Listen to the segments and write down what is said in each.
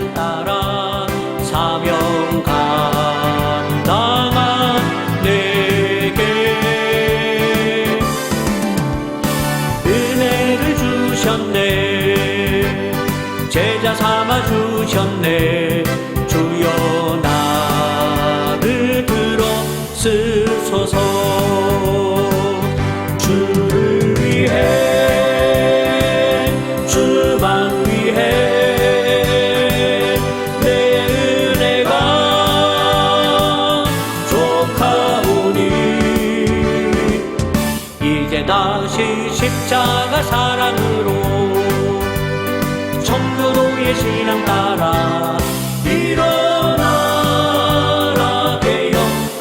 말씀 따라 사명 감당한 내게 은혜를 주셨네. 제자 삼아 주셨네. 주여 나를 들어쓰소서. 주를 위해 주만 위해 내 은혜가 족하오니 이제 다시 십자가 사랑으로 청교도의 신앙 따라 일어나라 되어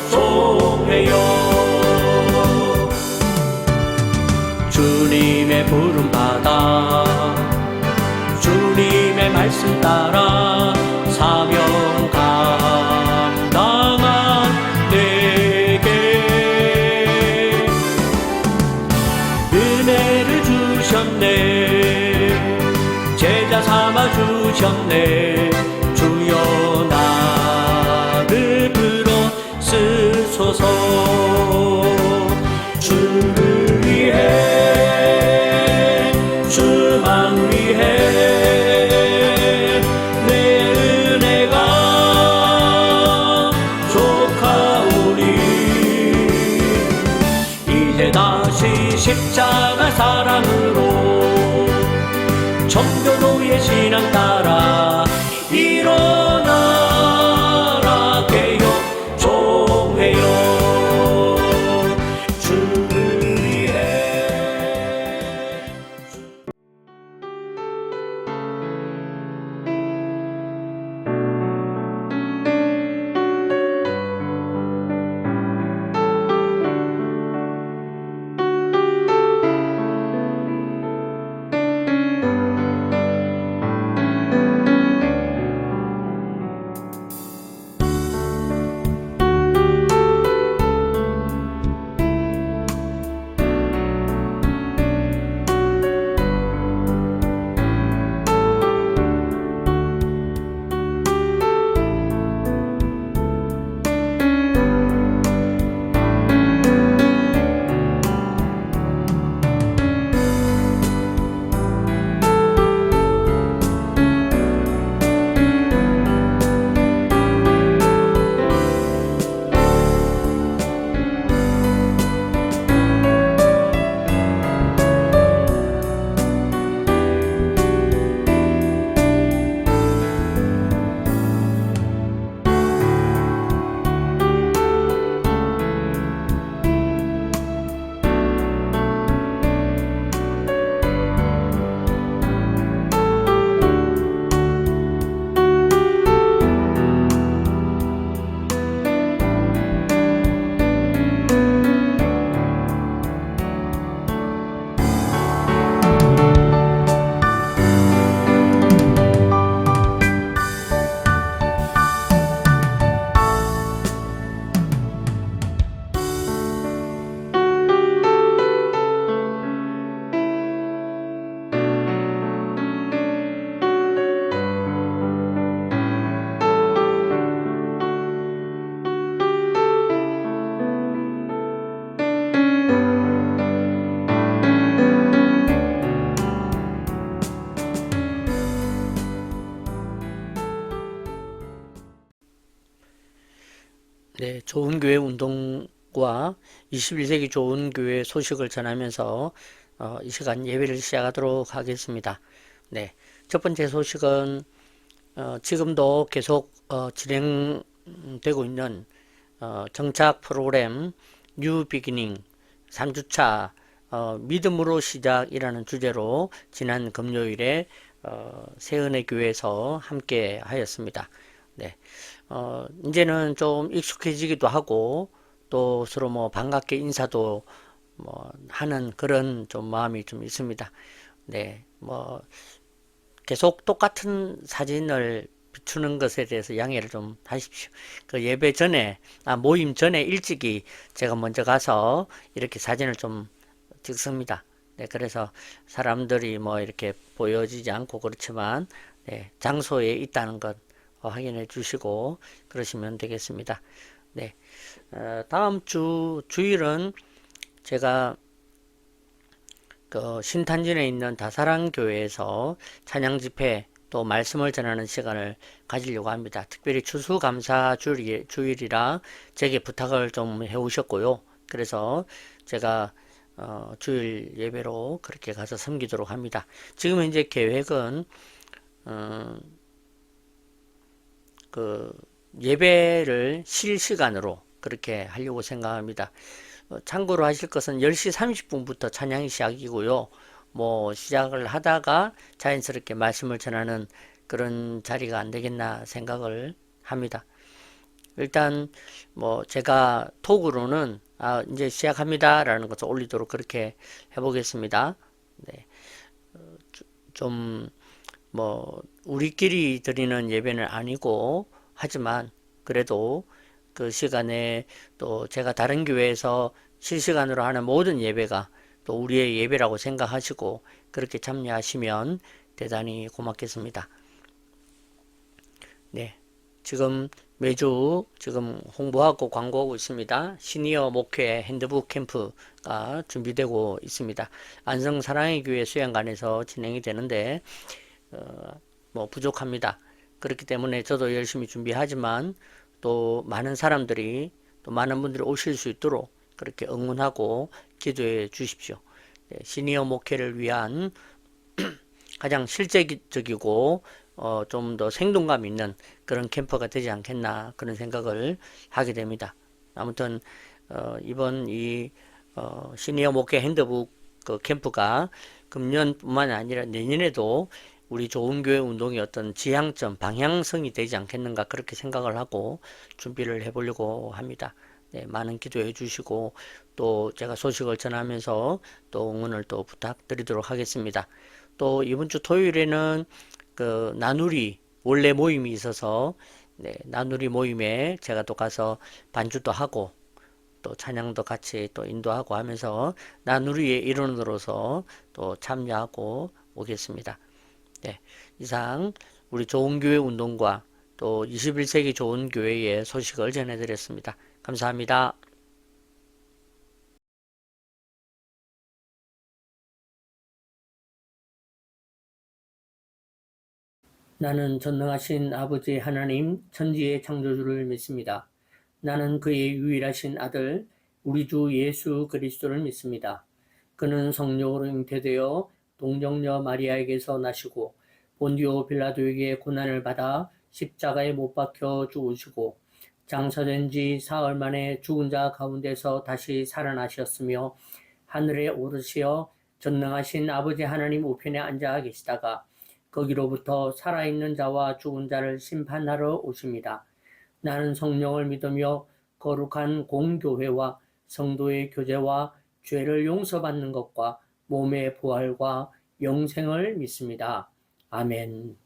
송해요. 주님의 부름 받아 주님의 말씀 따라 사명 감당한 내게 은혜를 주셨네. 제자 삼아 주셨네. 주여 나를 들어쓰소서. 주를 위해 주만 위해 내 은혜가 족하오니 이제 다시 십자가 사랑으로 청교도의 신앙 따라 일어나라 되어 종해요. 주를 위해 네, 좋은 교회 운동과 21세기 좋은 교회 소식을 전하면서 이 시간 예배를 시작하도록 하겠습니다. 네, 첫 번째 소식은 지금도 계속 진행되고 있는 정착 프로그램 뉴 비기닝 3주차 믿음으로 시작이라는 주제로 지난 금요일에 새은혜교회에서 함께 하였습니다. 네, 이제는 좀 익숙해지기도 하고 또 서로 뭐 반갑게 인사도 뭐 하는 그런 좀 마음이 좀 있습니다. 네, 뭐 계속 똑같은 사진을 비추는 것에 대해서 양해를 좀 하십시오. 그 예배 전에, 모임 전에 일찍이 제가 먼저 가서 이렇게 사진을 좀 찍습니다. 네, 그래서 사람들이 뭐 이렇게 보여지지 않고 그렇지만 네, 장소에 있다는 것 확인해 주시고 그러시면 되겠습니다. 네, 다음 주 주일은 제가 그 신탄진에 있는 다사랑 교회에서 찬양 집회 또 말씀을 전하는 시간을 가지려고 합니다. 특별히 추수감사 주일이라 제게 부탁을 좀 해오셨고요. 그래서 제가 주일 예배로 그렇게 가서 섬기도록 합니다. 지금 현재 계획은 그 예배를 실시간으로 그렇게 하려고 생각합니다. 참고로 하실 것은 10시 30분부터 찬양이 시작이고요. 뭐 시작을 하다가 자연스럽게 말씀을 전하는 그런 자리가 안 되겠나 생각을 합니다. 일단 뭐 제가 톡으로는 이제 시작합니다 라는 것을 올리도록 그렇게 해보겠습니다. 네. 좀 뭐 우리끼리 드리는 예배는 아니고 하지만 그래도 그 시간에 또 제가 다른 교회에서 실시간으로 하는 모든 예배가 또 우리의 예배라고 생각하시고 그렇게 참여하시면 대단히 고맙겠습니다. 네. 지금 매주 지금 홍보하고 광고하고 있습니다. 시니어 목회 핸드북 캠프가 준비되고 있습니다. 안성 사랑의 교회 수양관에서 진행이 되는데 뭐 부족합니다. 그렇기 때문에 저도 열심히 준비하지만 또 많은 사람들이 또 많은 분들이 오실 수 있도록 그렇게 응원하고 기도해 주십시오. 네, 시니어 목회를 위한 가장 실제적이고 좀 더 생동감 있는 그런 캠퍼가 되지 않겠나 그런 생각을 하게 됩니다. 아무튼 이번 이 시니어 목회 핸드북 그 캠프가 금년뿐만 아니라 내년에도 우리 좋은 교회 운동의 어떤 지향점, 방향성이 되지 않겠는가 그렇게 생각을 하고 준비를 해보려고 합니다. 네, 많은 기도해 주시고 또 제가 소식을 전하면서 또 응원을 또 부탁드리도록 하겠습니다. 또 이번 주 토요일에는 그 나누리 원래 모임이 있어서 네, 나누리 모임에 제가 또 가서 반주도 하고 또 찬양도 같이 또 인도하고 하면서 나누리의 일원으로서 또 참여하고 오겠습니다. 네, 이상 우리 좋은 교회 운동과 또 21세기 좋은 교회의 소식을 전해드렸습니다. 감사합니다. 나는 전능하신 아버지 하나님 천지의 창조주를 믿습니다. 나는 그의 유일하신 아들 우리 주 예수 그리스도를 믿습니다. 그는 성령으로 잉태되어 동정녀 마리아에게서 나시고 본디오 빌라도에게 고난을 받아 십자가에 못 박혀 죽으시고 장사된 지 사흘 만에 죽은 자 가운데서 다시 살아나셨으며 하늘에 오르시어 전능하신 아버지 하나님 우편에 앉아 계시다가 거기로부터 살아있는 자와 죽은 자를 심판하러 오십니다. 나는 성령을 믿으며 거룩한 공교회와 성도의 교제와 죄를 용서받는 것과 몸의 부활과 영생을 믿습니다. 아멘.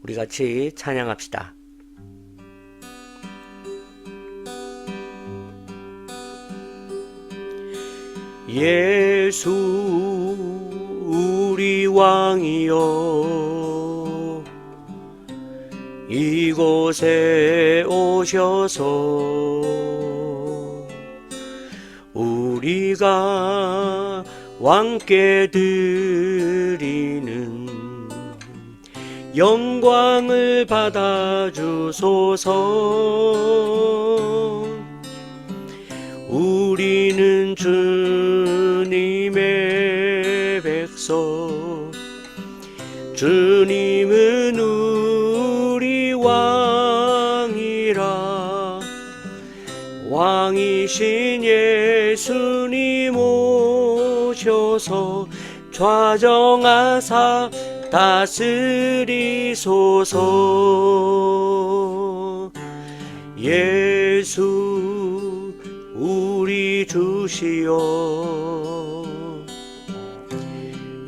우리 같이 찬양합시다. 예수 우리 왕이여 이곳에 오셔서 우리가 왕께 드리는 영광을 받아주소서. 우리는 주님의 백성, 주님은 우리 왕이라. 왕이신 예수님 오셔서 좌정하사 다스리소서. 예수 우리 주시여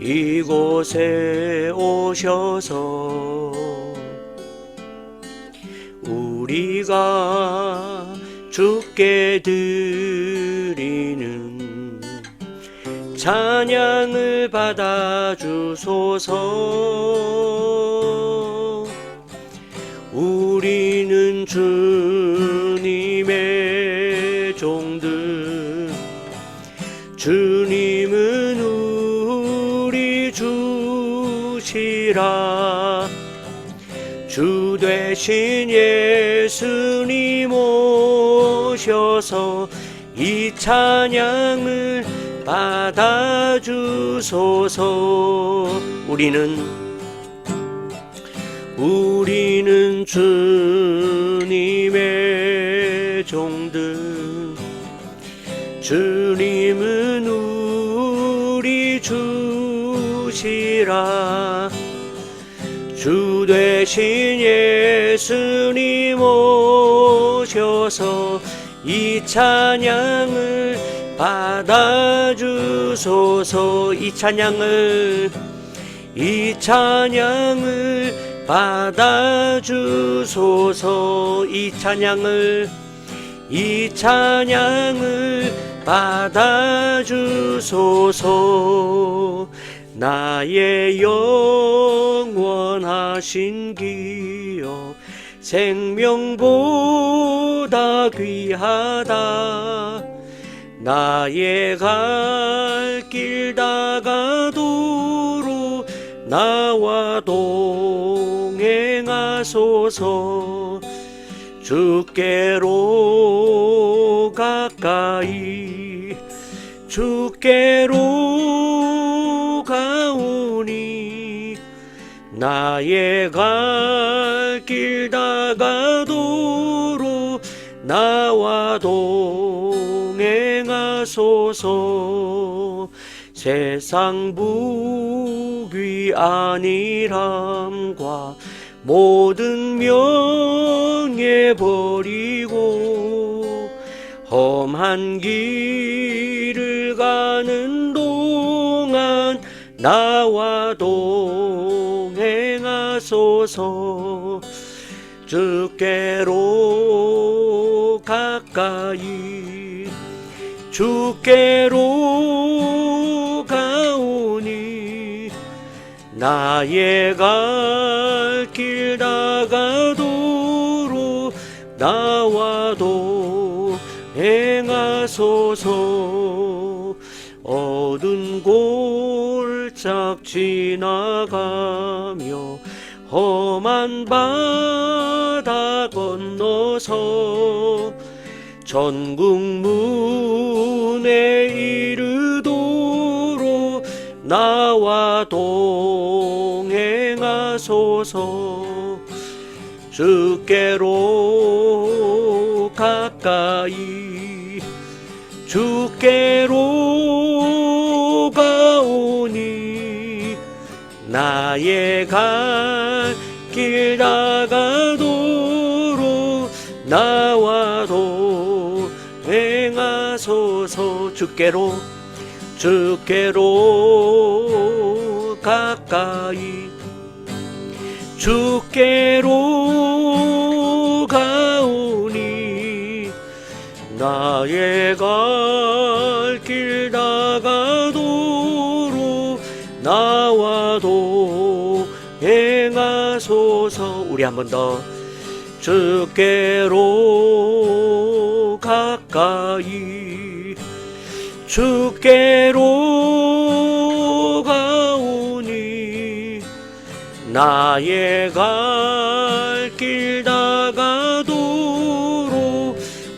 이곳에 오셔서 우리가 주께 드리는 찬양을 받아 주소서. 우리는 주님의 종들, 주님은 우리 주시라. 주 되신 예수님 오셔서 이 찬양을 받아주소서. 우리는 주님의 종들, 주님은 우리 주시라. 주 되신 예수님 오셔서 이 찬양을 받아주소서. 이 찬양을 받아주소서. 이 찬양을 받아주소서. 나의 영원하신 기여 생명보다 귀하다. 나의 갈 길 다가도록 나와 동행하소서. 주께로 가까이 주께로 가오니 나의 갈 길 다가도록 나와 동행하소서. 세상 부귀 안일함과 모든 명예 버리고 험한 길을 가는 동안 나와 동행하소서. 주께로 가까이 주께로 가오니 나의 갈 길 다가도록 나와 동행하소서. 어두운 골짝 지나가며 험한 바다 건너서 천국 문에 이르도록 나와 동행하소서. 주께로 가까이 주께로 가오니 나의 갈 길 다가도록 나와 동행하소서. 주께로 가까이 주께로 가오니 나의 갈 길 다가도록 나와 동행하소서. 우리 한 번 더. 주께로 가까이 주께로 가오니 나의 갈 길 다가도록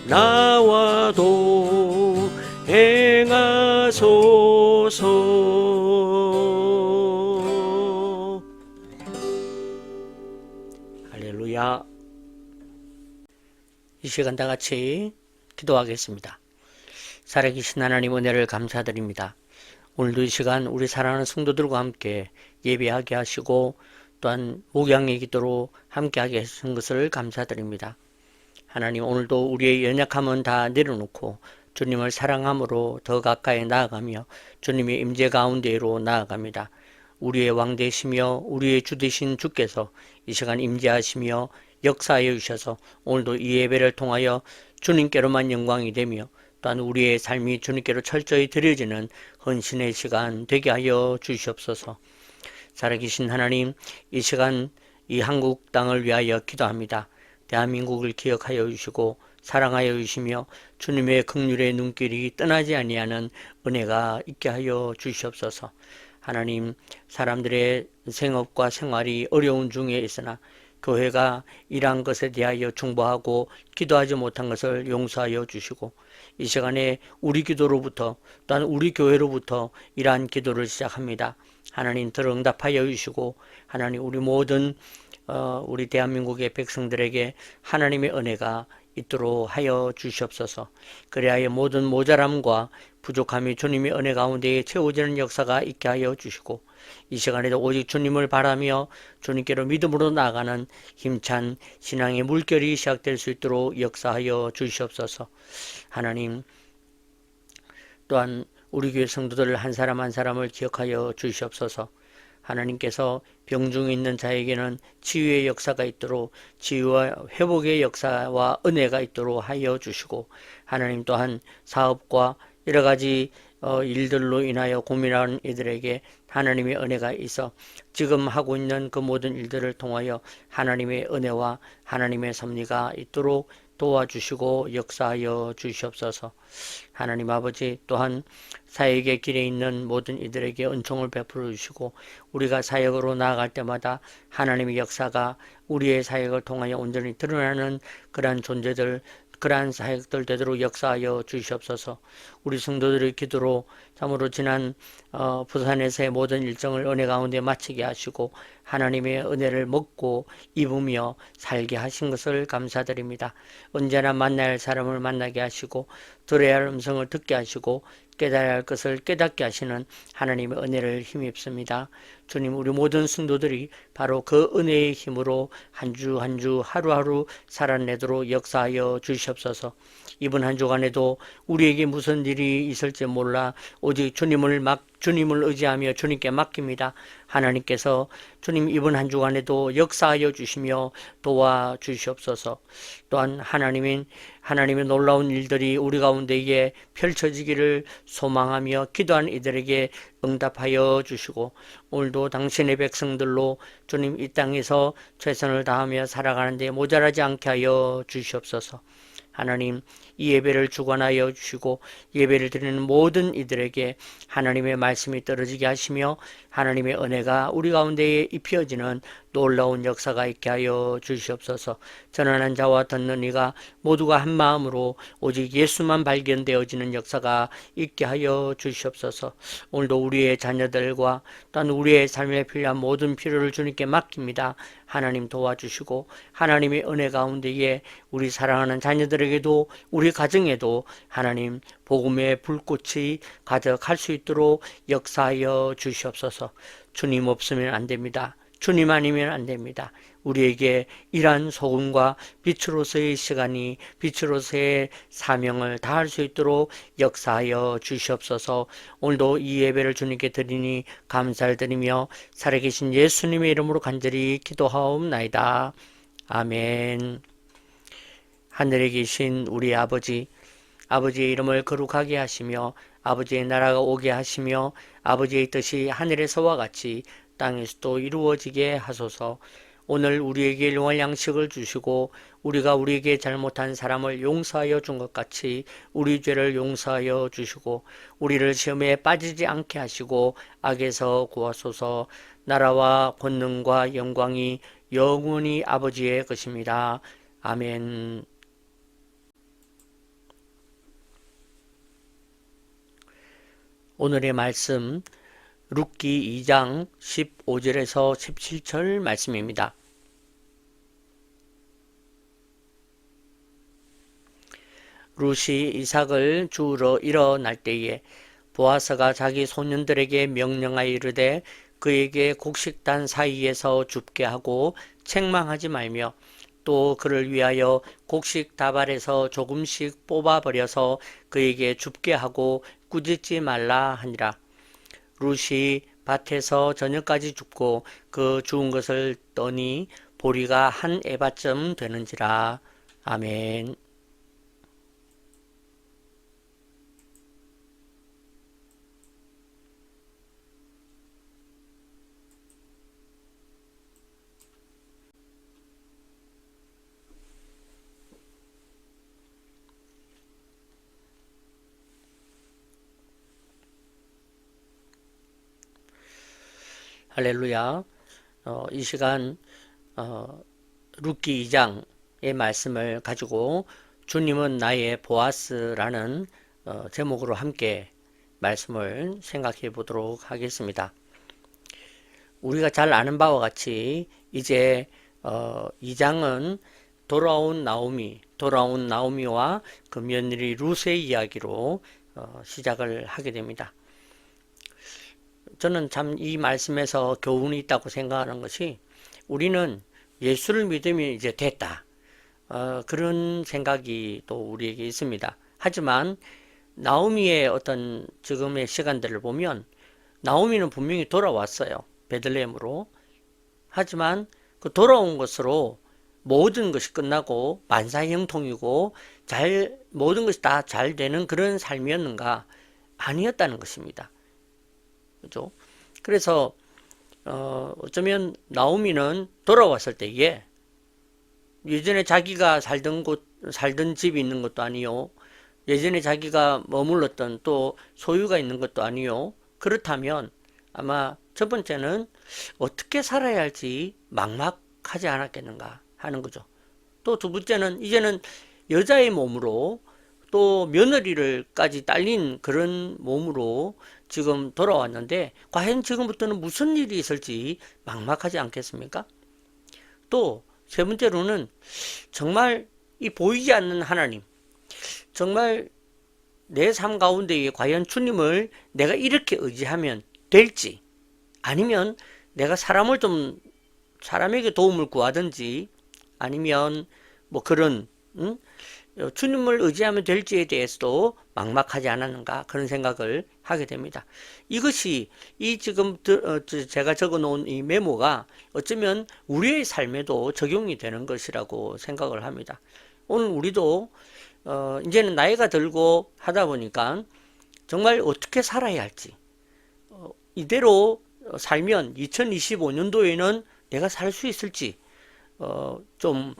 나와 동행하소서. 할렐루야. 이 시간 다 같이 기도하겠습니다. 살아계신 하나님 은혜를 감사드립니다. 오늘도 이 시간 우리 사랑하는 성도들과 함께 예배하게 하시고 또한 목양의 기도로 함께하게 하신 것을 감사드립니다. 하나님, 오늘도 우리의 연약함은 다 내려놓고 주님을 사랑함으로 더 가까이 나아가며 주님의 임재 가운데로 나아갑니다. 우리의 왕 되시며 우리의 주 되신 주께서 이 시간 임재하시며 역사하여 주셔서 오늘도 이 예배를 통하여 주님께로만 영광이 되며 또한 우리의 삶이 주님께로 철저히 드려지는 헌신의 시간 되게 하여 주시옵소서. 살아계신 하나님, 이 시간 이 한국 땅을 위하여 기도합니다. 대한민국을 기억하여 주시고 사랑하여 주시며 주님의 긍휼의 눈길이 떠나지 아니하는 은혜가 있게 하여 주시옵소서. 하나님, 사람들의 생업과 생활이 어려운 중에 있으나 교회가 이러한 것에 대하여 중보하고 기도하지 못한 것을 용서하여 주시고 이 시간에 우리 기도로부터 또한 우리 교회로부터 이러한 기도를 시작합니다. 하나님 들어 응답하여 주시고 하나님 우리 모든 우리 대한민국의 백성들에게 하나님의 은혜가 있도록 하여 주시옵소서. 그리하여 모든 모자람과 부족함이 주님의 은혜 가운데 채워지는 역사가 있게 하여 주시고 이 시간에도 오직 주님을 바라며 주님께로 믿음으로 나아가는 힘찬 신앙의 물결이 시작될 수 있도록 역사하여 주시옵소서. 하나님 또한 우리 교회 성도들 한 사람 한 사람을 기억하여 주시옵소서. 하나님께서 병중에 있는 자에게는 치유의 역사가 있도록 치유와 회복의 역사와 은혜가 있도록 하여 주시고 하나님 또한 사업과 여러 가지 일들로 인하여 고민하는 이들에게 하나님의 은혜가 있어 지금 하고 있는 그 모든 일들을 통하여 하나님의 은혜와 하나님의 섭리가 있도록 도와주시고 역사하여 주시옵소서. 하나님 아버지 또한 사역의 길에 있는 모든 이들에게 은총을 베풀어 주시고 우리가 사역으로 나아갈 때마다 하나님의 역사가 우리의 사역을 통하여 온전히 드러나는 그러한 존재들 그러한 사역들 되도록 역사하여 주시옵소서. 우리 성도들의 기도로 참으로 지난 부산에서의 모든 일정을 은혜 가운데 마치게 하시고 하나님의 은혜를 먹고 입으며 살게 하신 것을 감사드립니다. 언제나 만나야 할 사람을 만나게 하시고 들어야 할 음성을 듣게 하시고 깨달아야 할 것을 깨닫게 하시는 하나님의 은혜를 힘입습니다. 주님 우리 모든 성도들이 바로 그 은혜의 힘으로 한 주 한 주 하루하루 살아내도록 역사하여 주시옵소서. 이번 한 주간에도 우리에게 무슨 일이 있을지 몰라 오직 주님을 의지하며 주님께 맡깁니다. 하나님께서 주님 이번 한 주간에도 역사하여 주시며 도와주시옵소서. 또한 하나님의 놀라운 일들이 우리 가운데에 펼쳐지기를 소망하며 기도하는 이들에게 응답하여 주시고 오늘도 당신의 백성들로 주님 이 땅에서 최선을 다하며 살아가는 데 모자라지 않게 하여 주시옵소서. 하나님 이 예배를 주관하여 주시고 예배를 드리는 모든 이들에게 하나님의 말씀이 떨어지게 하시며 하나님의 은혜가 우리 가운데에 입혀지는 놀라운 역사가 있게 하여 주시옵소서. 전하는 자와 듣는 이가 모두가 한 마음으로 오직 예수만 발견되어지는 역사가 있게 하여 주시옵소서. 오늘도 우리의 자녀들과 또한 우리의 삶에 필요한 모든 필요를 주님께 맡깁니다. 하나님 도와주시고 하나님의 은혜 가운데에 우리 사랑하는 자녀들에게도 우리 가정에도 하나님 복음의 불꽃이 가득할 수 있도록 역사하여 주시옵소서. 주님 없으면 안 됩니다. 주님 아니면 안 됩니다. 우리에게 이러한 소금과 빛으로서의 시간이 빛으로서의 사명을 다할 수 있도록 역사하여 주시옵소서. 오늘도 이 예배를 주님께 드리니 감사를 드리며 살아계신 예수님의 이름으로 간절히 기도하옵나이다. 아멘. 하늘에 계신 우리 아버지의 이름을 거룩하게 하시며 아버지의 나라가 오게 하시며 아버지의 뜻이 하늘에서와 같이 땅에서도 이루어지게 하소서. 오늘 우리에게 일용할 양식을 주시고 우리가 우리에게 잘못한 사람을 용서하여 준 것 같이 우리 죄를 용서하여 주시고 우리를 시험에 빠지지 않게 하시고 악에서 구하소서. 나라와 권능과 영광이 영원히 아버지의 것입니다. 아멘. 오늘의 말씀 룻기 2장 15절에서 17절 말씀입니다. 룻이 이삭을 주우러 일어날 때에 보아스가 자기 소년들에게 명령하여 이르되 그에게 곡식단 사이에서 줍게 하고 책망하지 말며 또 그를 위하여 곡식 다발에서 조금씩 뽑아버려서 그에게 줍게 하고 꾸짖지 말라 하니라. 룻이 밭에서 저녁까지 줍고 그 주운 것을 떠니 보리가 한 에바쯤 되는지라. 아멘. 할렐루야. 이 시간 룻기 2장의 말씀을 가지고 주님은 나의 보아스라는 제목으로 함께 말씀을 생각해 보도록 하겠습니다. 우리가 잘 아는 바와 같이 이제 2장은 돌아온 나오미와 그 며느리 룻의 이야기로 시작을 하게 됩니다. 저는 참 이 말씀에서 교훈이 있다고 생각하는 것이, 우리는 예수를 믿으면 이제 됐다, 그런 생각이 또 우리에게 있습니다. 하지만 나오미의 어떤 지금의 시간들을 보면 나오미는 분명히 돌아왔어요, 베들레헴으로. 하지만 그 돌아온 것으로 모든 것이 끝나고 만사형통이고 모든 것이 다 잘 되는 그런 삶이었는가? 아니었다는 것입니다. 그죠? 그래서 어쩌면 나오미는 돌아왔을 때에 예전에 자기가 살던 집이 있는 것도 아니요, 예전에 자기가 머물렀던 또 소유가 있는 것도 아니요. 그렇다면 아마 첫 번째는 어떻게 살아야 할지 막막하지 않았겠는가 하는 거죠. 또 두 번째는 이제는 여자의 몸으로 또 며느리를까지 딸린 그런 몸으로 지금 돌아왔는데, 과연 지금부터는 무슨 일이 있을지 막막하지 않겠습니까? 또 세 번째로는 정말 이 보이지 않는 하나님, 정말 내 삶 가운데에 과연 주님을 내가 이렇게 의지하면 될지, 아니면 내가 사람에게 도움을 구하든지, 아니면 뭐 그런 주님을 의지하면 될지에 대해서도 막막하지 않았는가, 그런 생각을 하게 됩니다. 이것이 지금 제가 적어 놓은 이 메모가 어쩌면 우리의 삶에도 적용이 되는 것이라고 생각을 합니다. 오늘 우리도 이제는 나이가 들고 하다 보니까 정말 어떻게 살아야 할지, 이대로 살면 2025년도에는 내가 살 수 있을지, 좀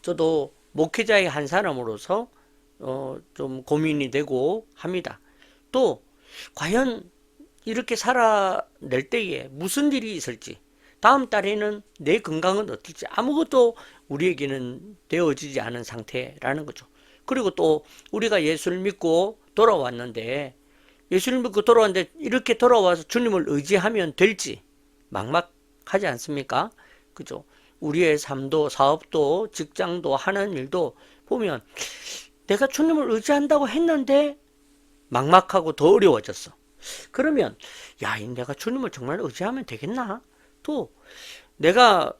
저도 목회자의 한 사람으로서 좀 고민이 되고 합니다. 또 과연 이렇게 살아낼 때에 무슨 일이 있을지, 다음 달에는 내 건강은 어떨지 아무것도 우리에게는 되어지지 않은 상태라는 거죠. 그리고 또 우리가 예수를 믿고 돌아왔는데 이렇게 돌아와서 주님을 의지하면 될지 막막하지 않습니까? 그죠? 우리의 삶도, 사업도, 직장도, 하는 일도 보면 내가 주님을 의지한다고 했는데 막막하고 더 어려워졌어. 그러면 내가 주님을 정말 의지하면 되겠나? 또 내가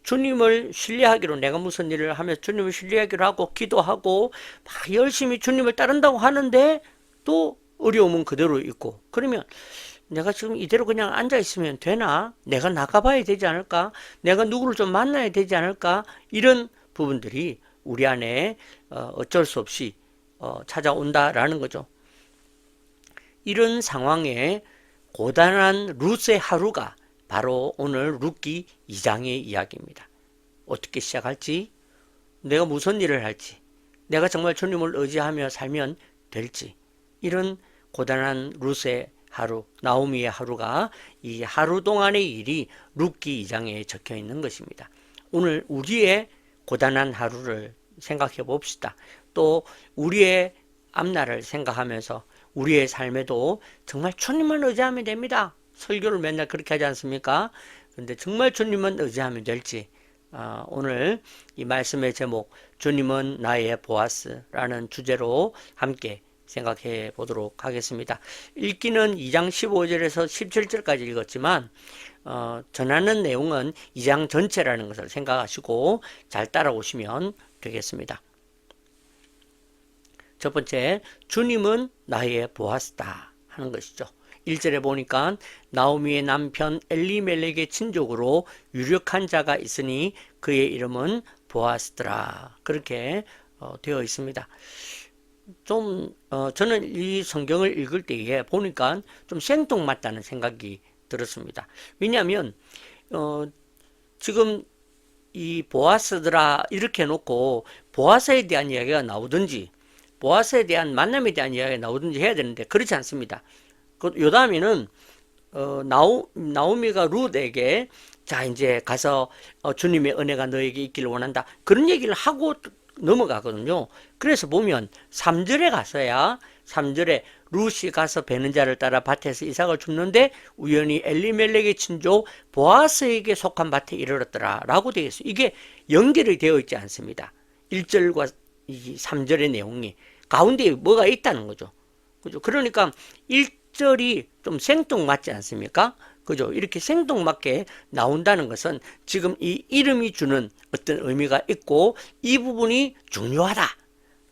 주님을 신뢰하기로, 내가 무슨 일을 하면 주님을 신뢰하기로 하고 기도하고 막 열심히 주님을 따른다고 하는데 또 어려움은 그대로 있고, 그러면 내가 지금 이대로 그냥 앉아 있으면 되나? 내가 나가봐야 되지 않을까? 내가 누구를 좀 만나야 되지 않을까? 이런 부분들이 우리 안에 어쩔 수 없이 찾아온다라는 거죠. 이런 상황에 고단한 룻의 하루가 바로 오늘 룻기 2장의 이야기입니다. 어떻게 시작할지, 내가 무슨 일을 할지, 내가 정말 주님을 의지하며 살면 될지, 이런 고단한 룻의 하루, 나오미의 하루가, 이 하루 동안의 일이 룻기 2장에 적혀 있는 것입니다. 오늘 우리의 고단한 하루를 생각해 봅시다. 또 우리의 앞날을 생각하면서 우리의 삶에도 정말 주님만 의지하면 됩니다. 설교를 맨날 그렇게 하지 않습니까? 근데 정말 주님만 의지하면 될지, 오늘 이 말씀의 제목, 주님은 나의 보아스라는 주제로 함께 생각해 보도록 하겠습니다. 읽기는 2장 15절에서 17절까지 읽었지만 전하는 내용은 2장 전체라는 것을 생각하시고 잘 따라오시면 되겠습니다. 첫 번째, 주님은 나의 보아스다 하는 것이죠. 1절에 보니까 나오미의 남편 엘리멜렉의 친족으로 유력한 자가 있으니 그의 이름은 보아스더라, 그렇게 되어 있습니다. 저는 이 성경을 읽을 때에 보니까 좀 생뚱맞다는 생각이 들었습니다. 왜냐하면 지금 이 보아스더라 이렇게 해놓고 보아스에 대한 이야기가 나오든지 보아스에 대한 만남에 대한 이야기가 나오든지 해야 되는데 그렇지 않습니다. 요 다음에는 나오미가 룻에게 자 이제 가서 주님의 은혜가 너에게 있기를 원한다 그런 얘기를 하고 넘어가거든요. 그래서 보면 3절에 가서야 3절에 룻이 가서 베는 자를 따라 밭에서 이삭을 줍는데 우연히 엘리멜렉의 친족 보아스에게 속한 밭에 이르렀더라 라고 되어 있어요. 이게 연결이 되어 있지 않습니다. 1절과 3절의 내용이 가운데에 뭐가 있다는 거죠. 그죠? 그러니까 1절이 좀 생뚱맞지 않습니까? 그죠? 이렇게 생뚱맞게 나온다는 것은 지금 이 이름이 주는 어떤 의미가 있고 이 부분이 중요하다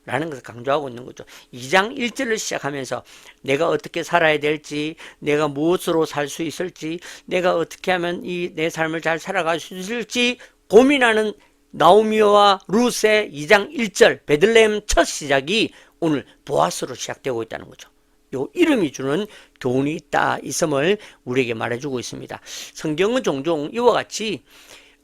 라는 것을 강조하고 있는 거죠. 2장 1절을 시작하면서 내가 어떻게 살아야 될지, 내가 무엇으로 살 수 있을지, 내가 어떻게 하면 이 내 삶을 잘 살아갈 수 있을지 고민하는 나오미와 룻의 2장 1절 베들레헴 첫 시작이 오늘 보아스로 시작되고 있다는 거죠. 요 이름이 주는 교훈이 있다 있음을 우리에게 말해주고 있습니다. 성경은 종종 이와 같이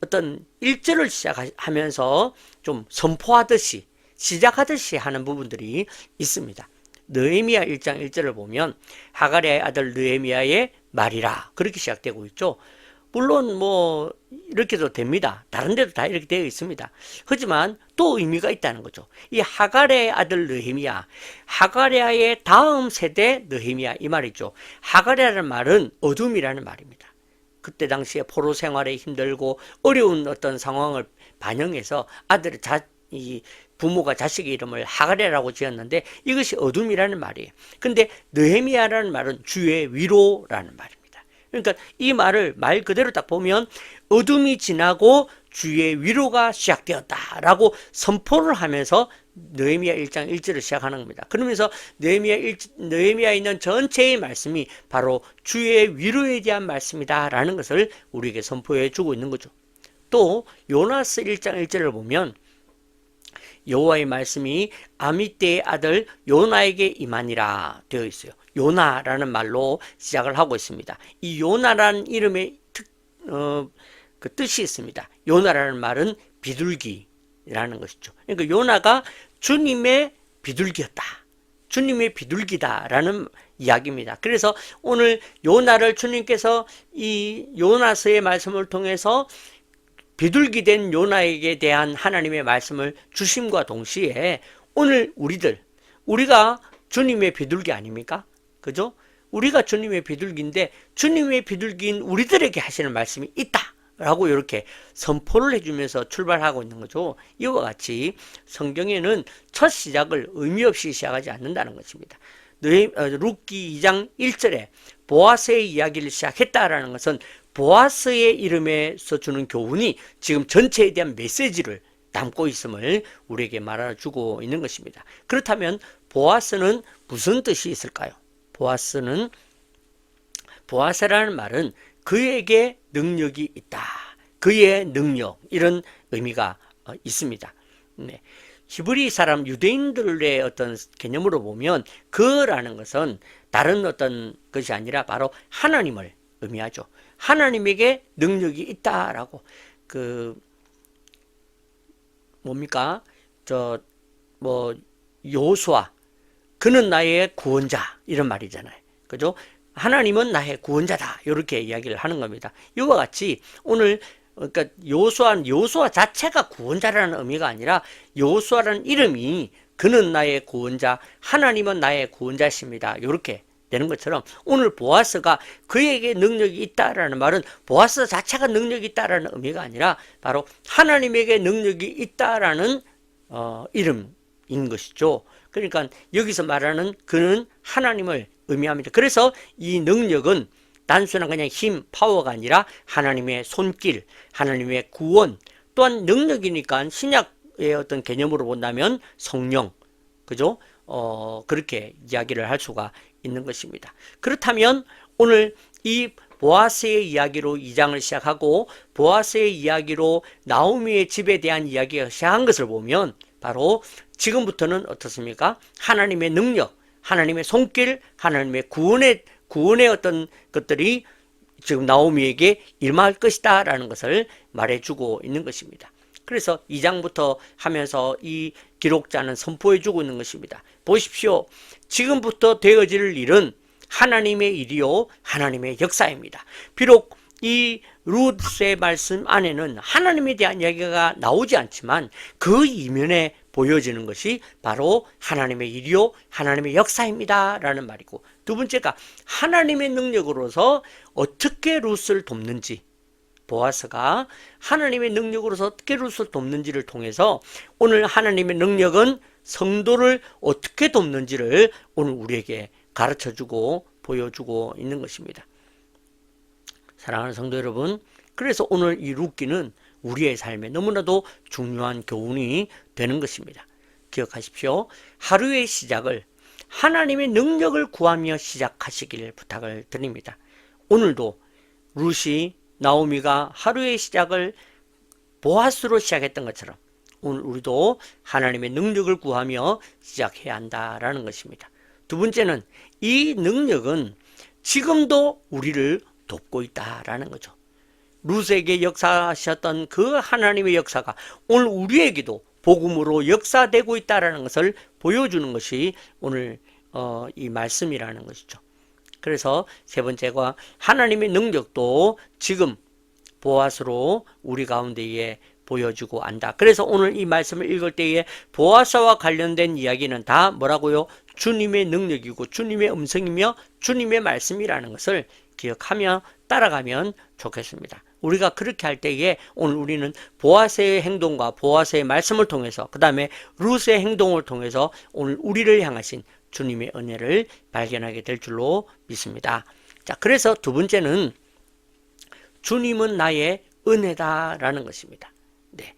어떤 1절을 시작하면서 좀 선포하듯이 시작하듯이 하는 부분들이 있습니다. 느헤미야 1장 1절을 보면 하가랴의 아들 느헤미야의 말이라 그렇게 시작되고 있죠. 물론 뭐 이렇게도 됩니다. 다른 데도 다 이렇게 되어 있습니다. 하지만 또 의미가 있다는 거죠. 이 하가랴의 아들 느헤미야, 하가랴의 다음 세대 느헤미야 이 말이죠. 하가랴라는 말은 어둠이라는 말입니다. 그때 당시에 포로 생활에 힘들고 어려운 어떤 상황을 반영해서 이 부모가 자식의 이름을 하가랴라고 지었는데 이것이 어둠이라는 말이에요. 근데 느헤미야라는 말은 주의 위로라는 말입니다. 그러니까 이 말을 말 그대로 딱 보면 어둠이 지나고 주의 위로가 시작되었다라고 선포를 하면서 느헤미야 1장 1절을 시작하는 겁니다. 그러면서 느헤미야에 있는 전체의 말씀이 바로 주의 위로에 대한 말씀이다라는 것을 우리에게 선포해 주고 있는 거죠. 또 요나스 1장 1절을 보면 여호와의 말씀이 아미떼의 아들 요나에게 임하니라 되어 있어요. 요나라는 말로 시작을 하고 있습니다. 이 요나라는 이름의 그 뜻이 있습니다. 요나라는 말은 비둘기라는 것이죠. 그러니까 요나가 주님의 비둘기였다. 주님의 비둘기다라는 이야기입니다. 그래서 오늘 요나를 주님께서 이 요나서의 말씀을 통해서 비둘기 된 요나에게 대한 하나님의 말씀을 주심과 동시에 오늘 우리가 주님의 비둘기 아닙니까? 그죠? 우리가 주님의 비둘기인데 주님의 비둘기인 우리들에게 하시는 말씀이 있다라고 이렇게 선포를 해주면서 출발하고 있는 거죠. 이와 같이 성경에는 첫 시작을 의미 없이 시작하지 않는다는 것입니다. 룻기 2장 1절에 보아스의 이야기를 시작했다라는 것은 보아스의 이름에서 주는 교훈이 지금 전체에 대한 메시지를 담고 있음을 우리에게 말해주고 있는 것입니다. 그렇다면 보아스는 무슨 뜻이 있을까요? 보아스라는 말은 그에게 능력이 있다. 그의 능력 이런 의미가 있습니다. 네. 히브리 사람 유대인들의 어떤 개념으로 보면 그라는 것은 다른 어떤 것이 아니라 바로 하나님을 의미하죠. 하나님에게 능력이 있다라고 뭡니까? 여호수아 그는 나의 구원자 이런 말이잖아요. 그죠? 하나님은 나의 구원자다. 이렇게 이야기를 하는 겁니다. 이와 같이 오늘 그러니까 여호수아 자체가 구원자라는 의미가 아니라 여호수아라는 이름이 그는 나의 구원자, 하나님은 나의 구원자십니다. 이렇게 되는 것처럼 오늘 보아스가 그에게 능력이 있다라는 말은 보아스 자체가 능력이 있다라는 의미가 아니라 바로 하나님에게 능력이 있다라는 이름인 것이죠. 그러니까 여기서 말하는 그는 하나님을 의미합니다. 그래서 이 능력은 단순한 그냥 힘, 파워가 아니라 하나님의 손길, 하나님의 구원, 또한 능력이니까 신약의 어떤 개념으로 본다면 성령, 그죠? 그렇게 이야기를 할 수가 있는 것입니다. 그렇다면 오늘 이 보아스의 이야기로 2장을 시작하고 보아스의 이야기로 나오미의 집에 대한 이야기가 시작한 것을 보면 바로 지금부터는 어떻습니까? 하나님의 능력, 하나님의 손길, 하나님의 구원의 어떤 것들이 지금 나오미에게 임할 것이다 라는 것을 말해주고 있는 것입니다. 그래서 2장부터 하면서 이 기록자는 선포해주고 있는 것입니다. 보십시오. 지금부터 되어질 일은 하나님의 일이요 하나님의 역사입니다. 비록 이 룻의 말씀 안에는 하나님에 대한 이야기가 나오지 않지만 그 이면에 보여지는 것이 바로 하나님의 일이요 하나님의 역사입니다 라는 말이고, 두 번째가 하나님의 능력으로서 어떻게 룻을 돕는지, 보아스가 하나님의 능력으로서 어떻게 룻을 돕는지를 통해서 오늘 하나님의 능력은 성도를 어떻게 돕는지를 오늘 우리에게 가르쳐주고 보여주고 있는 것입니다. 사랑하는 성도 여러분, 그래서 오늘 이 룻기는 우리의 삶에 너무나도 중요한 교훈이 되는 것입니다. 기억하십시오. 하루의 시작을 하나님의 능력을 구하며 시작하시길 부탁을 드립니다. 오늘도 룻이, 나오미가 하루의 시작을 보아스로 시작했던 것처럼 오늘 우리도 하나님의 능력을 구하며 시작해야 한다라는 것입니다. 두 번째는 이 능력은 지금도 우리를 돕고 있다라는 거죠. 룻에게 역사하셨던 그 하나님의 역사가 오늘 우리에게도 복음으로 역사되고 있다라는 것을 보여주는 것이 오늘 이 말씀이라는 것이죠. 그래서 세 번째가 하나님의 능력도 지금 보아스로 우리 가운데에 보여주고 안다. 그래서 오늘 이 말씀을 읽을 때에 보아스와 관련된 이야기는 다 뭐라고요? 주님의 능력이고 주님의 음성이며 주님의 말씀이라는 것을 기억하며 따라가면 좋겠습니다. 우리가 그렇게 할 때에 오늘 우리는 보아스의 행동과 보아스의 말씀을 통해서, 그 다음에 룻의 행동을 통해서 오늘 우리를 향하신 주님의 은혜를 발견하게 될 줄로 믿습니다. 자, 그래서 두 번째는 주님은 나의 은혜다라는 것입니다. 네,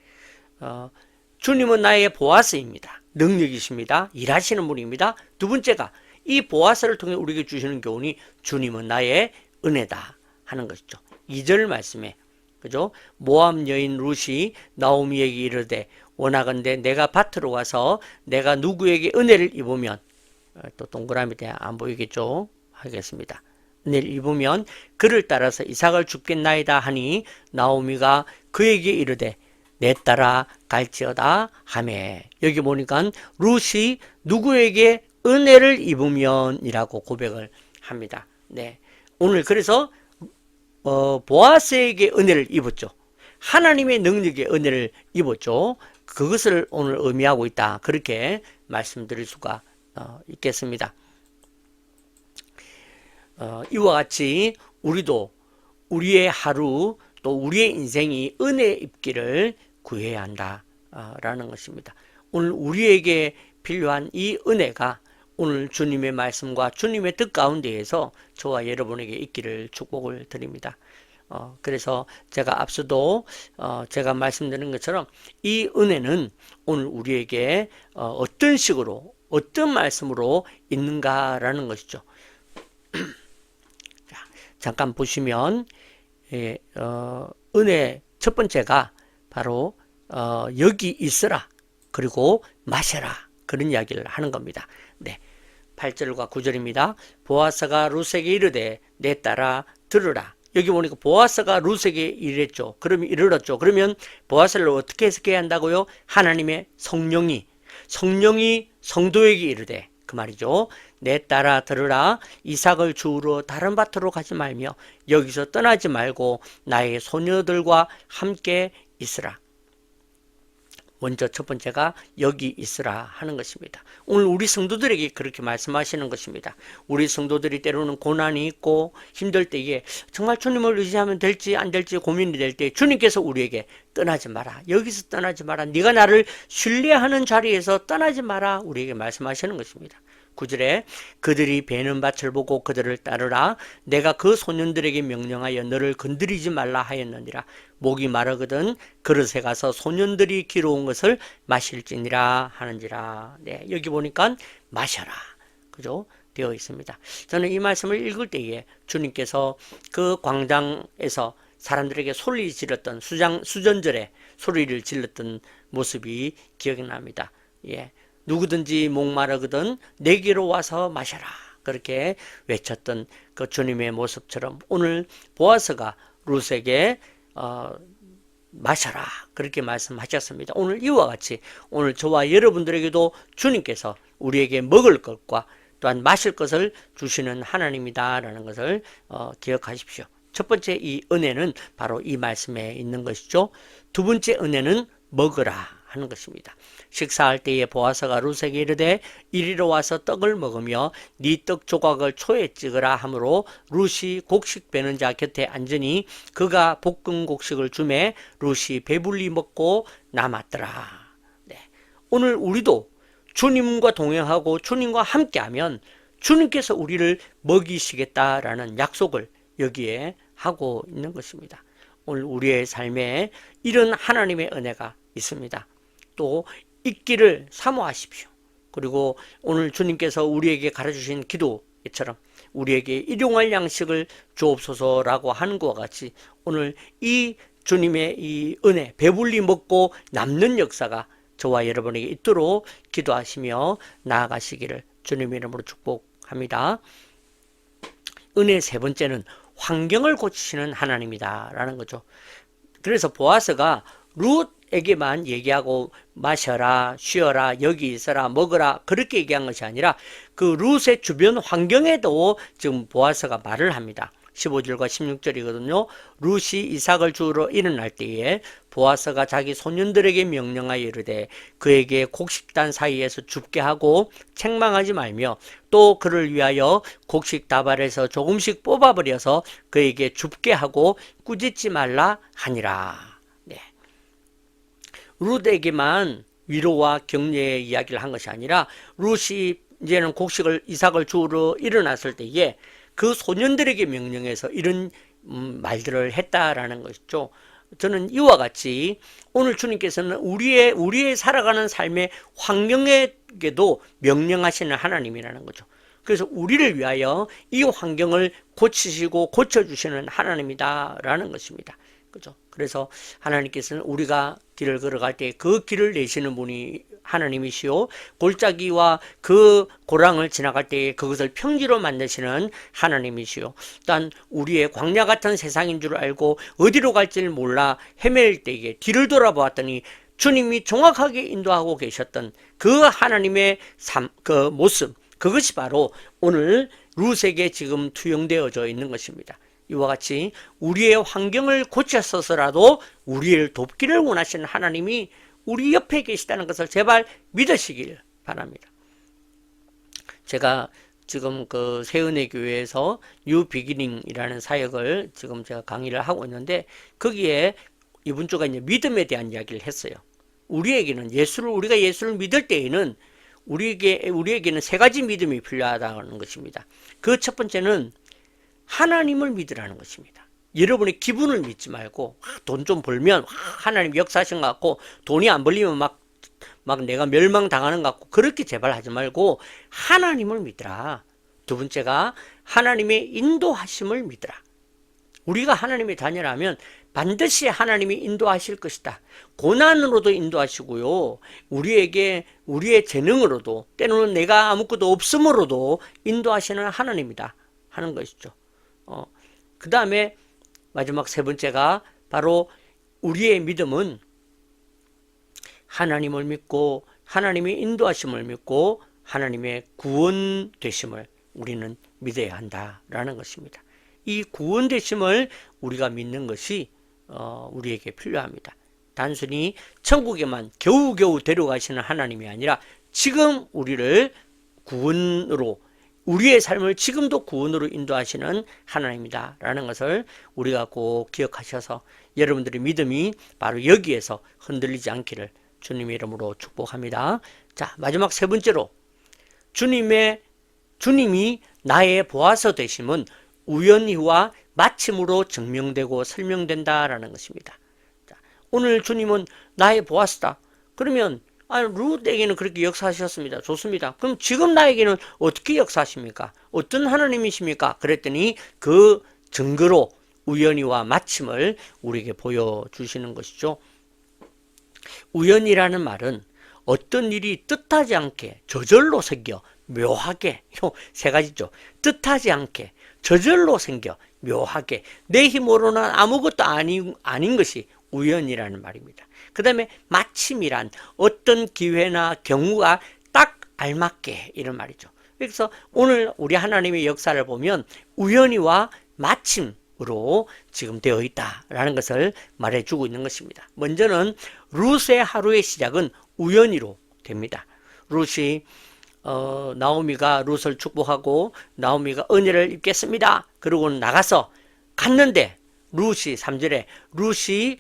주님은 나의 보아스입니다. 능력이십니다. 일하시는 분입니다. 두 번째가 이 보아스를 통해 우리에게 주시는 교훈이 주님은 나의 은혜다 하는 것이죠. 2절 말씀에, 그죠? 모압 여인 룻이 나오미에게 이르되 원하건대 내가 밭으로 가서 내가 누구에게 은혜를 입으면, 또 동그라미 때 안 보이겠죠? 하겠습니다. 은혜를 입으면 그를 따라서 이삭을 줍겠나이다 하니 나오미가 그에게 이르되 내 따라 갈지어다 하매. 여기 보니까 룻이 누구에게 은혜를 입으면이라고 고백을 합니다. 네, 오늘 그래서 보아스에게 은혜를 입었죠. 하나님의 능력의 은혜를 입었죠. 그것을 오늘 의미하고 있다, 그렇게 말씀드릴 수가 있겠습니다. 이와 같이 우리도 우리의 하루 또 우리의 인생이 은혜 입기를 구해야 한다 라는 것입니다. 오늘 우리에게 필요한 이 은혜가 오늘 주님의 말씀과 주님의 뜻 가운데에서 저와 여러분에게 있기를 축복을 드립니다. 그래서 제가 앞서도 제가 말씀드린 것처럼 이 은혜는 오늘 우리에게 어떤 식으로, 어떤 말씀으로 있는가라는 것이죠. 자, 잠깐 보시면 은혜 첫 번째가 바로 여기 있으라 그리고 마셔라, 그런 이야기를 하는 겁니다. 네, 8절과 9절입니다. 보아스가 룻에게 이르되 내 딸아 들으라. 여기 보니까 보아스가 룻에게 이랬죠. 그러면 이르렀죠. 그러면 보아스를 어떻게 해석해야 한다고요? 하나님의 성령이 성도에게 이르되, 그 말이죠. 내 딸아 들으라. 이삭을 주우러 다른 밭으로 가지 말며 여기서 떠나지 말고 나의 소녀들과 함께 있으라. 먼저 첫 번째가 여기 있으라 하는 것입니다. 오늘 우리 성도들에게 그렇게 말씀하시는 것입니다. 우리 성도들이 때로는 고난이 있고 힘들 때에 정말 주님을 의지하면 될지 안 될지 고민이 될 때 주님께서 우리에게 떠나지 마라, 여기서 떠나지 마라, 네가 나를 신뢰하는 자리에서 떠나지 마라, 우리에게 말씀하시는 것입니다. 9절에 그들이 베는 밭을 보고 그들을 따르라. 내가 그 소년들에게 명령하여 너를 건드리지 말라 하였느니라. 목이 마르거든 그릇에 가서 소년들이 기러온 것을 마실지니라 하는지라. 네, 여기 보니까 마셔라, 그죠? 되어 있습니다. 저는 이 말씀을 읽을 때에 주님께서 그 광장에서 사람들에게 소리 질렀던 수전절에 소리를 질렀던 모습이 기억이 납니다. 예, 누구든지 목마르거든 내게로 와서 마셔라, 그렇게 외쳤던 그 주님의 모습처럼 오늘 보아스가 룻에게 마셔라, 그렇게 말씀하셨습니다. 오늘 이와 같이 오늘 저와 여러분들에게도 주님께서 우리에게 먹을 것과 또한 마실 것을 주시는 하나님이다라는 것을 기억하십시오. 첫 번째 이 은혜는 바로 이 말씀에 있는 것이죠. 두 번째 은혜는 먹으라 하는 것입니다. 식사할 때에 보아스가 룻에게 이르되 이리로 와서 떡을 먹으며 네 떡 조각을 초에 찍으라 하므로 룻이 곡식 베는 자 곁에 앉으니 그가 볶은 곡식을 주매 룻이 배불리 먹고 남았더라. 네. 오늘 우리도 주님과 동행하고 주님과 함께하면 주님께서 우리를 먹이시겠다라는 약속을 여기에 하고 있는 것입니다. 오늘 우리의 삶에 이런 하나님의 은혜가 있습니다. 또 있기를 사모하십시오. 그리고 오늘 주님께서 우리에게 가르쳐주신 기도처럼 우리에게 일용할 양식을 주옵소서라고 하는 것과 같이 오늘 이 주님의 이 은혜, 배불리 먹고 남는 역사가 저와 여러분에게 있도록 기도하시며 나아가시기를 주님의 이름으로 축복합니다. 은혜 세 번째는 환경을 고치시는 하나님이다 라는 거죠. 그래서 보아스가 룻에게만 얘기하고 마셔라, 쉬어라, 여기 있어라, 먹어라 그렇게 얘기한 것이 아니라 그 룻의 주변 환경에도 지금 보아스가 말을 합니다. 15절과 16절이거든요. 룻이 이삭을 주우러 일어날 때에 보아스가 자기 소년들에게 명령하여 이르되 그에게 곡식단 사이에서 줍게 하고 책망하지 말며 또 그를 위하여 곡식 다발에서 조금씩 뽑아버려서 그에게 줍게 하고 꾸짖지 말라 하니라. 네. 룻에게만 위로와 격려의 이야기를 한 것이 아니라 룻이 이제는 이삭을 주우러 일어났을 때에 그 소년들에게 명령해서 이런 말들을 했다라는 것이죠. 저는 이와 같이 오늘 주님께서는 우리의 살아가는 삶의 환경에게도 명령하시는 하나님이라는 거죠. 그래서 우리를 위하여 이 환경을 고치시고 고쳐주시는 하나님이다라는 것입니다. 그죠? 그래서 하나님께서는 우리가 길을 걸어갈 때 그 길을 내시는 분이 하나님이시오, 골짜기와 그 고랑을 지나갈 때에 그것을 평지로 만드시는 하나님이시오, 또한 우리의 광야 같은 세상인 줄 알고 어디로 갈지를 몰라 헤맬 때에 뒤를 돌아보았더니 주님이 정확하게 인도하고 계셨던 그 하나님의 그 모습, 그것이 바로 오늘 룻에게 지금 투영되어져 있는 것입니다. 이와 같이 우리의 환경을 고쳤어서라도 우리를 돕기를 원하시는 하나님이 우리 옆에 계시다는 것을 제발 믿으시길 바랍니다. 제가 지금 그 새은혜교회에서 뉴 비기닝이라는 사역을 지금 제가 강의를 하고 있는데 거기에 이번 주가 이제 믿음에 대한 이야기를 했어요. 우리에게는 우리가 예수를 믿을 때에는 우리에게는 세 가지 믿음이 필요하다는 것입니다. 그 첫 번째는 하나님을 믿으라는 것입니다. 여러분의 기분을 믿지 말고 돈 좀 벌면 하나님 역사하신 것 같고 돈이 안 벌리면 막 내가 멸망당하는 것 같고 그렇게 제발 하지 말고 하나님을 믿으라. 두 번째가 하나님의 인도하심을 믿으라. 우리가 하나님의 자녀라면 반드시 하나님이 인도하실 것이다. 고난으로도 인도하시고요, 우리의 재능으로도, 때로는 내가 아무것도 없음으로도 인도하시는 하나님이다 하는 것이죠. 그 다음에 마지막 세 번째가 바로 우리의 믿음은 하나님을 믿고 하나님의 인도하심을 믿고 하나님의 구원되심을 우리는 믿어야 한다라는 것입니다. 이 구원되심을 우리가 믿는 것이 우리에게 필요합니다. 단순히 천국에만 겨우겨우 데려가시는 하나님이 아니라 지금 우리를 구원으로, 우리의 삶을 지금도 구원으로 인도하시는 하나님이다 라는 것을 우리가 꼭 기억하셔서 여러분들의 믿음이 바로 여기에서 흔들리지 않기를 주님의 이름으로 축복합니다. 자, 마지막 세 번째로 주님이 나의 보아서 되심은 우연히와 마침으로 증명되고 설명된다라는 것입니다. 자, 오늘 주님은 나의 보아스다. 그러면 룻에게는 그렇게 역사하셨습니다. 좋습니다. 그럼 지금 나에게는 어떻게 역사하십니까? 어떤 하나님이십니까? 그랬더니 그 증거로 우연히와 마침을 우리에게 보여주시는 것이죠. 우연이라는 말은 어떤 일이 뜻하지 않게 저절로 생겨 묘하게, 세 가지죠. 뜻하지 않게 저절로 생겨 묘하게 내 힘으로는 아무것도 아닌 것이 우연이라는 말입니다. 그 다음에 마침이란 어떤 기회나 경우가 딱 알맞게 이런 말이죠. 그래서 오늘 우리 하나님의 역사를 보면 우연히와 마침으로 지금 되어 있다라는 것을 말해주고 있는 것입니다. 먼저는 룻의 하루의 시작은 우연히로 됩니다. 룻이 나오미가 룻을 축복하고 나오미가 은혜를 입겠습니다. 그러고 나가서 갔는데 룻이 3절에 룻이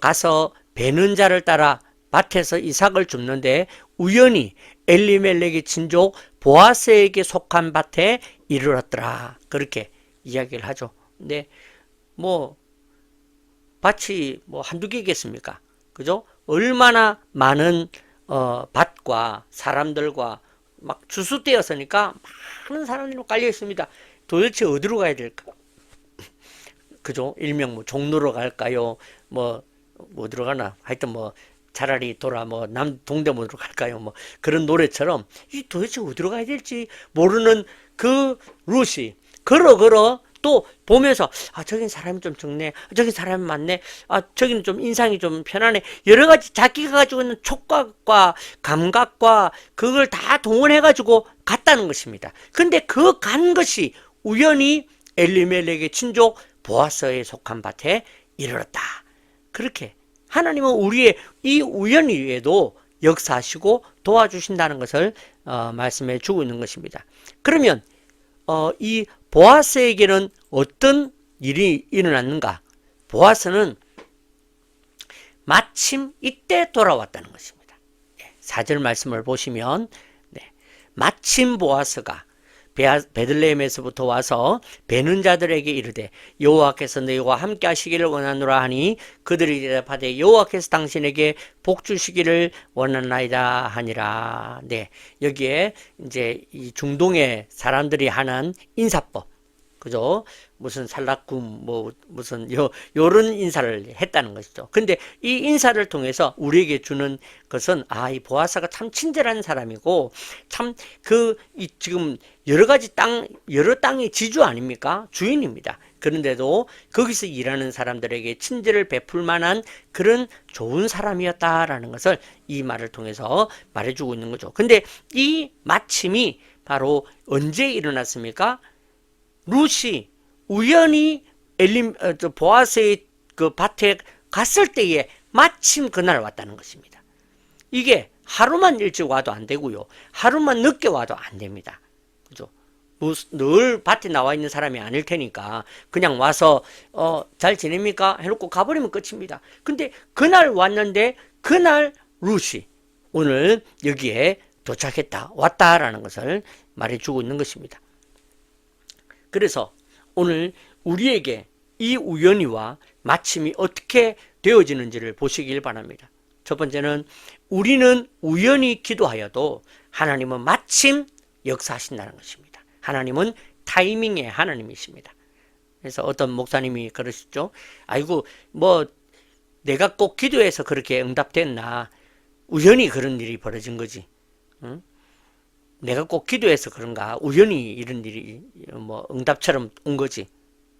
가서 베는 자를 따라 밭에서 이삭을 줍는데 우연히 엘리멜렉의 친족 보아스에게 속한 밭에 이르렀더라. 그렇게 이야기를 하죠. 근데 뭐 밭이 뭐 한두 개겠습니까? 그죠? 얼마나 많은 밭과 사람들과 막 주수되었으니까 많은 사람들이 깔려 있습니다. 도대체 어디로 가야 될까? 그죠? 일명 뭐 종로로 갈까요? 뭐 들어가나? 하여튼 뭐 차라리 돌아 뭐 동대문으로 갈까요? 뭐 그런 노래처럼 이 도대체 어디로 가야 될지 모르는 그 룻이 걸어 또 보면서 저긴 사람이 좀 적네, 저긴 사람이 많네, 저기는 좀 인상이 좀 편하네, 여러 가지 자기가 가지고 있는 촉각과 감각과 그걸 다 동원해 가지고 갔다는 것입니다. 근데 그 간 것이 우연히 엘리멜렉의 친족 보아스에 속한 밭에 이르렀다. 그렇게 하나님은 우리의 이 우연히에도 역사하시고 도와주신다는 것을 말씀해 주고 있는 것입니다. 그러면 이 보아스에게는 어떤 일이 일어났는가? 보아스는 마침 이때 돌아왔다는 것입니다. 4절 말씀을 보시면 마침 보아스가 베들레헴에서부터 와서 베는 자들에게 이르되 여호와께서 너희와 함께 하시기를 원하노라 하니 그들이 대답하되 여호와께서 당신에게 복 주시기를 원하나이다 하니라. 네, 여기에 이제 이 중동의 사람들이 하는 인사법, 그죠? 무슨 살라쿰 무슨 요런 인사를 했다는 것이죠. 근데 이 인사를 통해서 우리에게 주는 것은 이 보아스가 참 친절한 사람이고 참 지금 여러 땅의 지주 아닙니까? 주인입니다. 그런데도 거기서 일하는 사람들에게 친절을 베풀 만한 그런 좋은 사람이었다라는 것을 이 말을 통해서 말해주고 있는 거죠. 근데 이 마침이 바로 언제 일어났습니까? 룻이 우연히 보아스의 그 밭에 갔을 때에 마침 그날 왔다는 것입니다. 이게 하루만 일찍 와도 안 되고요, 하루만 늦게 와도 안 됩니다. 그죠? 늘 밭에 나와 있는 사람이 아닐 테니까 그냥 와서 잘 지냅니까? 해놓고 가버리면 끝입니다. 근데 그날 왔는데 그날 룻이 오늘 여기에 도착했다, 왔다라는 것을 말해주고 있는 것입니다. 그래서 오늘 우리에게 이 우연히와 마침이 어떻게 되어지는지를 보시길 바랍니다. 첫 번째는 우리는 우연히 기도하여도 하나님은 마침 역사하신다는 것입니다. 하나님은 타이밍의 하나님이십니다. 그래서 어떤 목사님이 그러시죠. 아이고 뭐 내가 꼭 기도해서 그렇게 응답됐나, 우연히 그런 일이 벌어진 거지. 응? 내가 꼭 기도해서 그런가, 우연히 이런 일이 뭐 응답처럼 온 거지.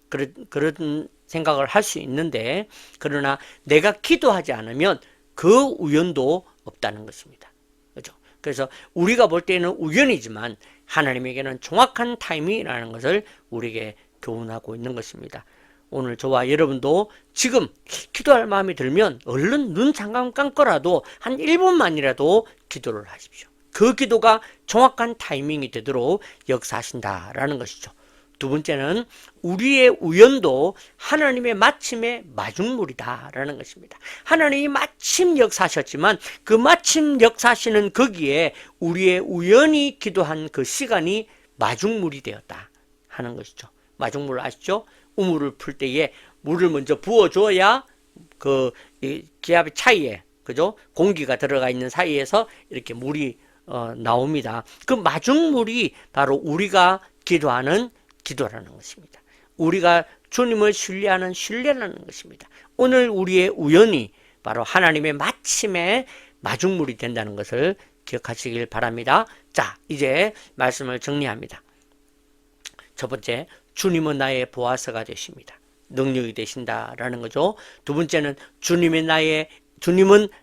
그런 생각을 할 수 있는데, 그러나 내가 기도하지 않으면 그 우연도 없다는 것입니다. 그렇죠? 그래서 우리가 볼 때는 우연이지만 하나님에게는 정확한 타이밍이라는 것을 우리에게 교훈하고 있는 것입니다. 오늘 저와 여러분도 지금 기도할 마음이 들면 얼른 눈 잠깐 감고라도 한 1분만이라도 기도를 하십시오. 그 기도가 정확한 타이밍이 되도록 역사하신다라는 것이죠. 두 번째는 우리의 우연도 하나님의 마침의 마중물이다라는 것입니다. 하나님이 마침 역사하셨지만 그 마침 역사하시는 거기에 우리의 우연히 기도한 그 시간이 마중물이 되었다 하는 것이죠. 마중물 아시죠? 우물을 풀 때에 물을 먼저 부어줘야 그 기압의 차이에, 그죠? 공기가 들어가 있는 사이에서 이렇게 물이 나옵니다. 그 마중물이 바로 우리가 기도하는 기도라는 것입니다. 우리가 주님을 신뢰하는 신뢰라는 것입니다. 오늘 우리의 우연이 바로 하나님의 마침의 마중물이 된다는 것을 기억하시길 바랍니다. 자, 이제 말씀을 정리합니다. 첫 번째, 주님은 나의 보아스가 되십니다. 능력이 되신다라는 거죠. 두 번째는 주님은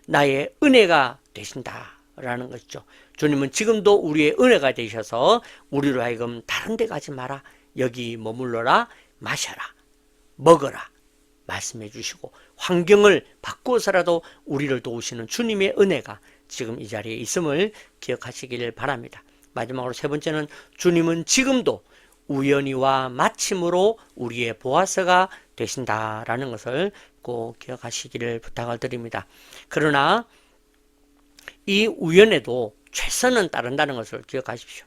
나의 은혜가 되신다라는 것이죠. 주님은 지금도 우리의 은혜가 되셔서 우리로 하여금 다른 데 가지 마라, 여기 머물러라, 마셔라, 먹어라 말씀해 주시고 환경을 바꾸어서라도 우리를 도우시는 주님의 은혜가 지금 이 자리에 있음을 기억하시길 바랍니다. 마지막으로 세 번째는 주님은 지금도 우연히와 마침으로 우리의 보아서가 되신다라는 것을 꼭 기억하시기를 부탁을 드립니다. 그러나 이 우연에도 최선은 따른다는 것을 기억하십시오.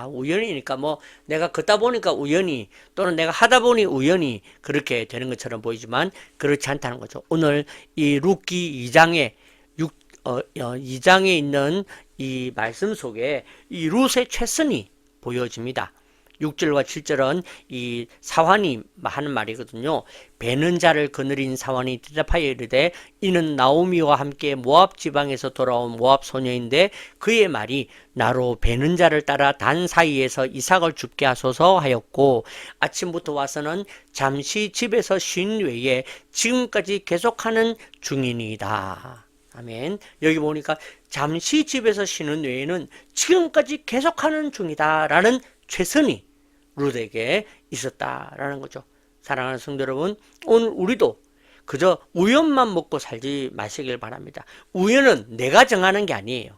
우연이니까 뭐 내가 걷다 보니까 우연히 또는 내가 하다 보니 우연히 그렇게 되는 것처럼 보이지만 그렇지 않다는 거죠. 오늘 이 룻기 2장에 있는 이 말씀 속에 이 룻의 최선이 보여집니다. 6절과 7절은 이 사환이 하는 말이거든요. 베는 자를 거느린 사환이 대답하여 이르되 이는 나오미와 함께 모압 지방에서 돌아온 모압 소녀인데 그의 말이 나로 베는 자를 따라 단 사이에서 이삭을 죽게 하소서 하였고 아침부터 와서는 잠시 집에서 쉰 외에 지금까지 계속하는 중이니이다. 아멘. 여기 보니까 잠시 집에서 쉬는 외에는 지금까지 계속하는 중이다 라는 최선이 룻에게 있었다라는 거죠. 사랑하는 성도 여러분, 오늘 우리도 그저 우연만 먹고 살지 마시길 바랍니다. 우연은 내가 정하는 게 아니에요.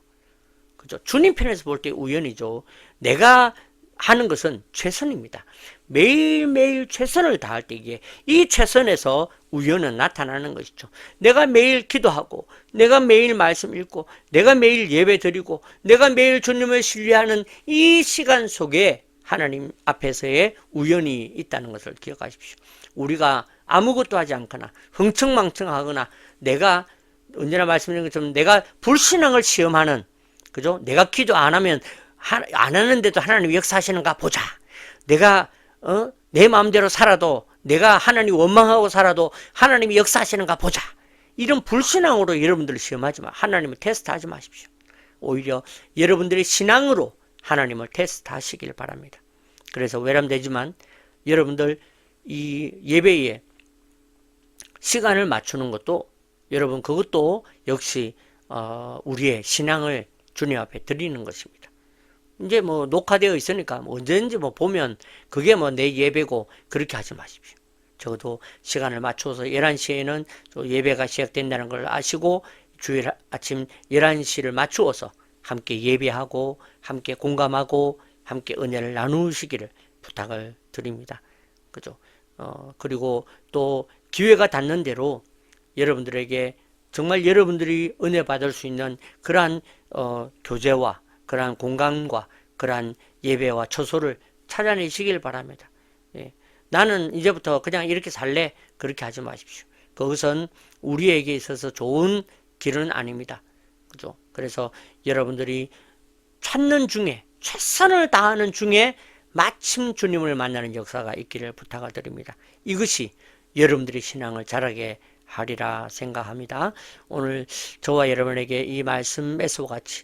그죠? 주님 편에서 볼 때 우연이죠. 내가 하는 것은 최선입니다. 매일매일 최선을 다할 때 이 최선에서 우연은 나타나는 것이죠. 내가 매일 기도하고 내가 매일 말씀 읽고 내가 매일 예배 드리고 내가 매일 주님을 신뢰하는 이 시간 속에 하나님 앞에서의 우연이 있다는 것을 기억하십시오. 우리가 아무것도 하지 않거나 흥청망청하거나 내가 언제나 말씀드린 것처럼 내가 불신앙을 시험하는, 그죠? 내가 기도 안 하면 안 하는데도 하나님 역사하시는가 보자. 내가 내 마음대로 살아도 내가 하나님 원망하고 살아도 하나님이 역사하시는가 보자. 이런 불신앙으로 여러분들을 시험하지 마. 하나님을 테스트하지 마십시오. 오히려 여러분들의 신앙으로 하나님을 테스트하시길 바랍니다. 그래서 외람되지만 여러분들 이 예배에 시간을 맞추는 것도 여러분 그것도 역시 우리의 신앙을 주님 앞에 드리는 것입니다. 이제 뭐 녹화되어 있으니까 언제든지 보면 그게 내 예배고 그렇게 하지 마십시오. 적어도 시간을 맞춰서 11시에는 예배가 시작된다는 걸 아시고 주일 아침 11시를 맞추어서 함께 예배하고 함께 공감하고 함께 은혜를 나누시기를 부탁을 드립니다. 그죠? 그리고 또 기회가 닿는 대로 여러분들에게 정말 여러분들이 은혜 받을 수 있는 그러한 교제와 그러한 공간과 그러한 예배와 처소를 찾아내시길 바랍니다. 예. 나는 이제부터 그냥 이렇게 살래? 그렇게 하지 마십시오. 그것은 우리에게 있어서 좋은 길은 아닙니다. 그죠? 그래서 여러분들이 찾는 중에 최선을 다하는 중에 마침 주님을 만나는 역사가 있기를 부탁을 드립니다. 이것이 여러분들의 신앙을 자라게 하리라 생각합니다. 오늘 저와 여러분에게 이 말씀에서 같이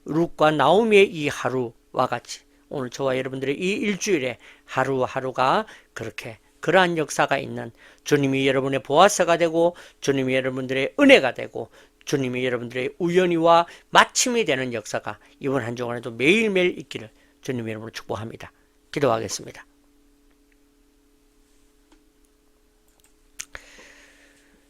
룻과 나오미의 이 하루와 같이 오늘 저와 여러분들의 이 일주일에 하루하루가 그렇게 그러한 역사가 있는 주님이 여러분의 보아서가 되고 주님이 여러분들의 은혜가 되고 주님이 여러분들의 우연히와 마침이 되는 역사가 이번 한 주간에도 매일매일 있기를 주님 이름으로 축복합니다. 기도하겠습니다.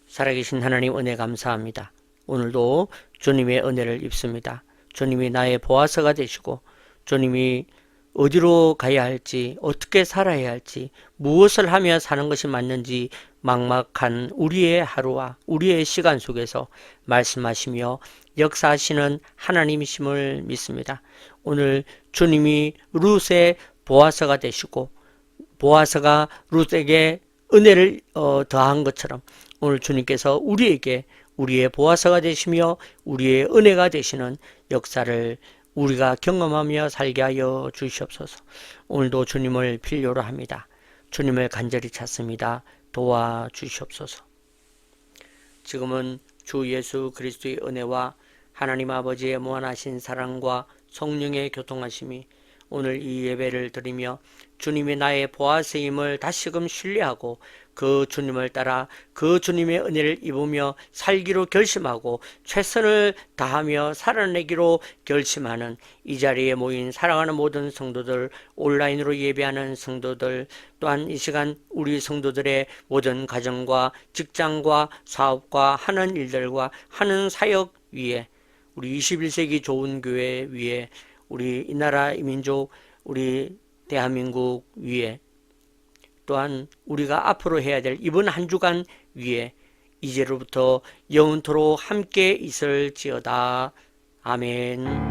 살아계신 하나님 은혜 감사합니다. 오늘도 주님의 은혜를 입습니다. 주님이 나의 보아서가 되시고 주님이 어디로 가야 할지 어떻게 살아야 할지 무엇을 하며 사는 것이 맞는지 막막한 우리의 하루와 우리의 시간 속에서 말씀하시며 역사하시는 하나님이심을 믿습니다. 오늘 주님이 룻의 보아서가 되시고 보아서가 룻에게 은혜를 더한 것처럼 오늘 주님께서 우리에게 우리의 보아서가 되시며 우리의 은혜가 되시는 역사를 우리가 경험하며 살게 하여 주시옵소서. 오늘도 주님을 필요로 합니다. 주님을 간절히 찾습니다. 도와주시옵소서. 지금은 주 예수 그리스도의 은혜와 하나님 아버지의 무한하신 사랑과 성령의 교통하심이 오늘 이 예배를 드리며 주님이 나의 보아스임을 다시금 신뢰하고 그 주님을 따라 그 주님의 은혜를 입으며 살기로 결심하고 최선을 다하며 살아내기로 결심하는 이 자리에 모인 사랑하는 모든 성도들, 온라인으로 예배하는 성도들, 또한 이 시간 우리 성도들의 모든 가정과 직장과 사업과 하는 일들과 하는 사역 위에, 우리 21세기 좋은 교회 위에, 우리 이 나라 이 민족, 우리 대한민국 위에, 또한 우리가 앞으로 해야 될 이번 한 주간 위에 이제로부터 영원토록 함께 있을지어다. 아멘.